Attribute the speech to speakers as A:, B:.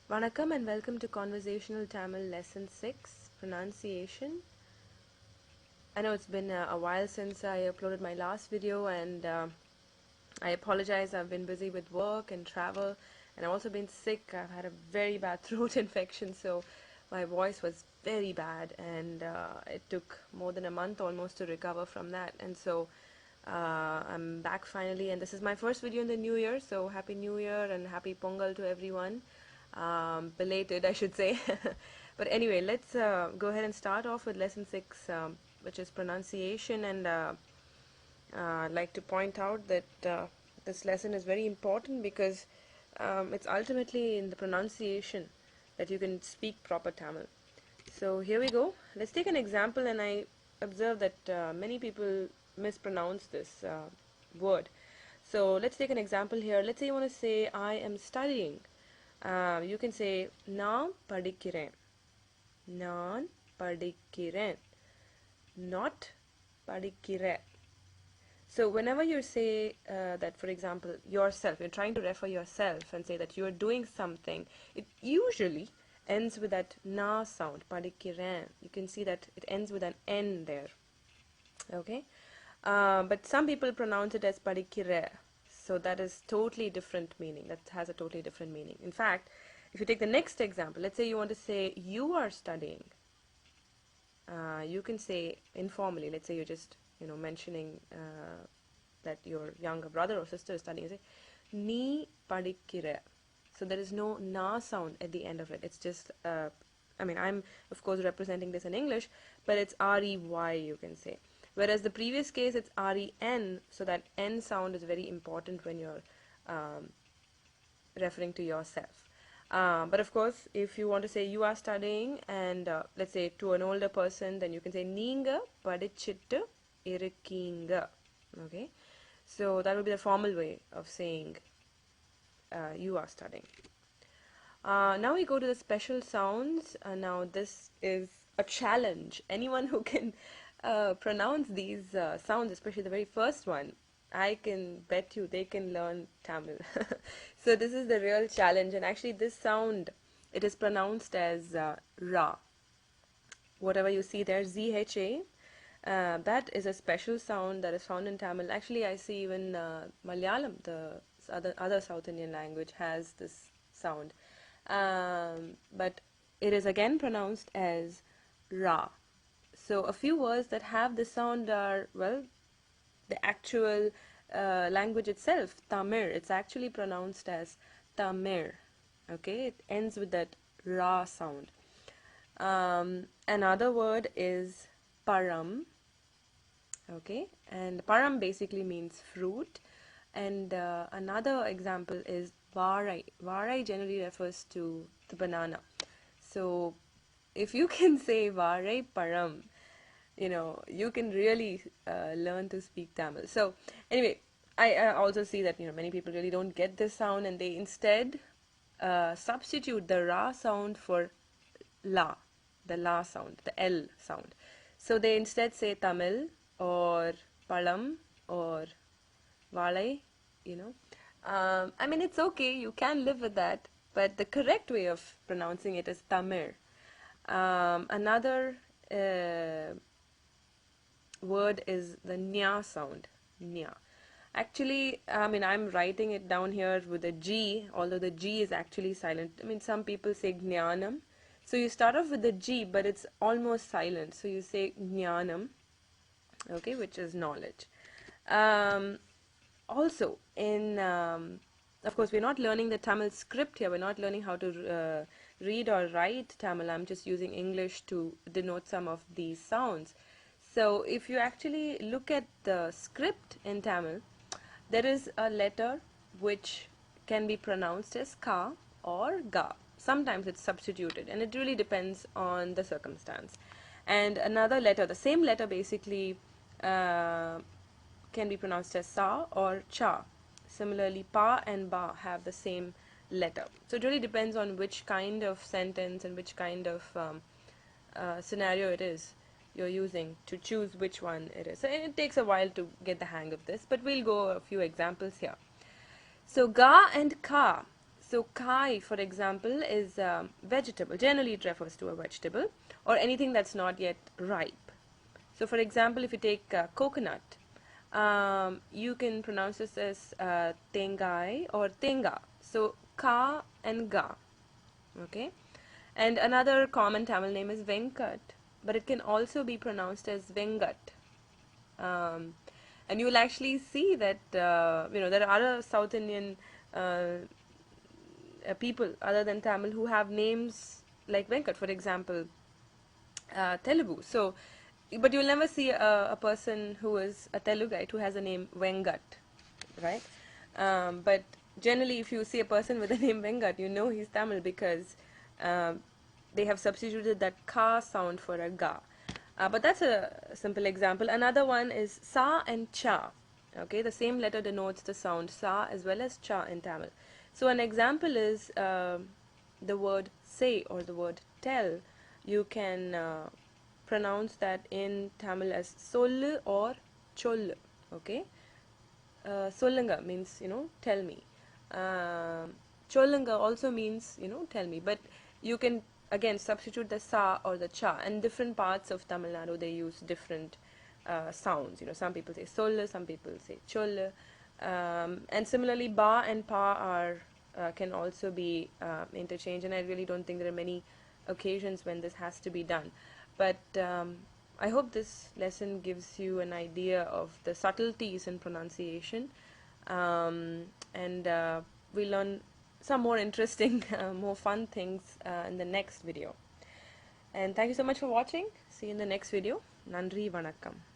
A: Vanakkam and welcome to Conversational Tamil Lesson 6 Pronunciation. I know it's been a while since I uploaded my last video, and I apologize. I've been busy with work and travel, and I've also been sick. I've had a very bad throat infection, so my voice was very bad, and it took more than a month almost to recover from that. And so I'm back finally, and this is my first video in the new year, so Happy New Year and Happy Pongal to everyone. Belated, I should say. But anyway, let's go ahead and start off with lesson 6, which is pronunciation. And I'd like to point out that this lesson is very important because it's ultimately in the pronunciation that you can speak proper Tamil. So here we go. Let's take an example, and I observe that many people mispronounce this word. So let's take an example here. Let's say you want to say I am studying. You can say நான் படிக்கிறேன். நான் படிக்கிறேன். Not படிக்கிற. So whenever you say that, for example, yourself, you're trying to refer yourself and say that you're doing something, it usually ends with that na sound, படிக்கிறேன். You can see that it ends with an N there. Okay? But some people pronounce it as படிக்கிற. So that is totally different meaning. That has a totally different meaning. In fact, if you take the next example, let's say you want to say you are studying. You can say informally, let's say you're just mentioning that your younger brother or sister is studying, you say நீ படிக்கிற. So there is no na sound at the end of it. It's just I'm of course representing this in English, but it's R-E-Y, you can say. Whereas the previous case, it's R-E-N, so that N sound is very important when you're referring to yourself. But of course, if you want to say you are studying, and let's say to an older person, then you can say நீங்க படிச்சிட்டு இருக்கீங்க. Okay, so that would be the formal way of saying you are studying. Now we go to the special sounds. Now this is a challenge. Anyone who can pronounce these sounds, especially the very first one, I can bet you they can learn Tamil. So this is the real challenge, and actually this sound, it is pronounced as Ra. Whatever you see there, Z-H-A, that is a special sound that is found in Tamil. Actually, I see even Malayalam, the other South Indian language, has this sound. But it is again pronounced as Ra. So a few words that have this sound are, well, the actual language itself, Tamil. It's actually pronounced as Tamil. Okay, it ends with that Ra sound. Another word is Param. Okay, and Param basically means fruit. And another example is Varai. Varai generally refers to the banana. So if you can say Varai Param, you can really learn to speak Tamil. So anyway, I also see that many people really don't get this sound, and they instead substitute the Ra sound for La, the La sound, the L sound. So they instead say Tamil or Palam or Valai, it's okay, you can live with that, but the correct way of pronouncing it is Tamil. Another word is the nya sound, nya. Actually, I'm writing it down here with a G, although the G is actually silent. Some people say jnanam. So you start off with the G, but it's almost silent. So you say jnanam, okay, which is knowledge. Also, of course, we're not learning the Tamil script here. We're not learning how to read or write Tamil. I'm just using English to denote some of these sounds. So if you actually look at the script in Tamil, there is a letter which can be pronounced as ka or ga. Sometimes it's substituted, and it really depends on the circumstance. And another letter, the same letter basically can be pronounced as sa or cha. Similarly, pa and ba have the same letter. So it really depends on which kind of sentence and which kind of scenario it is you're using to choose which one it is. So it takes a while to get the hang of this, but we'll go a few examples here. So ga and ka. So kai, for example, is vegetable. Generally it refers to a vegetable or anything that's not yet ripe. So for example, if you take coconut, you can pronounce this as tengai or tenga. So ka and ga. Okay. And another common Tamil name is Venkat, but it can also be pronounced as Vengat. And you will actually see that there are other South Indian people other than Tamil who have names like Venkat, for example, Telugu. So, but you'll never see a person who is a Telugite who has a name Vengat, right? But generally, if you see a person with the name Vengat, you know he's Tamil because they have substituted that ka sound for a ga. But that's a simple example. Another one is sa and cha. Okay, the same letter denotes the sound sa as well as cha in Tamil. So an example is the word say or the word tell. You can pronounce that in Tamil as sollu or chollu. Okay, sollunga means tell me. Cholunga also means tell me, but you can again substitute the sa or the cha. And different parts of Tamil Nadu they use different sounds. Some people say sollu, some people say chollu, and similarly ba and pa are can also be interchanged. And I really don't think there are many occasions when this has to be done, but I hope this lesson gives you an idea of the subtleties in pronunciation, and we learn some more interesting, more fun things in the next video. And thank you so much for watching. See you in the next video. Nandri Vanakkam.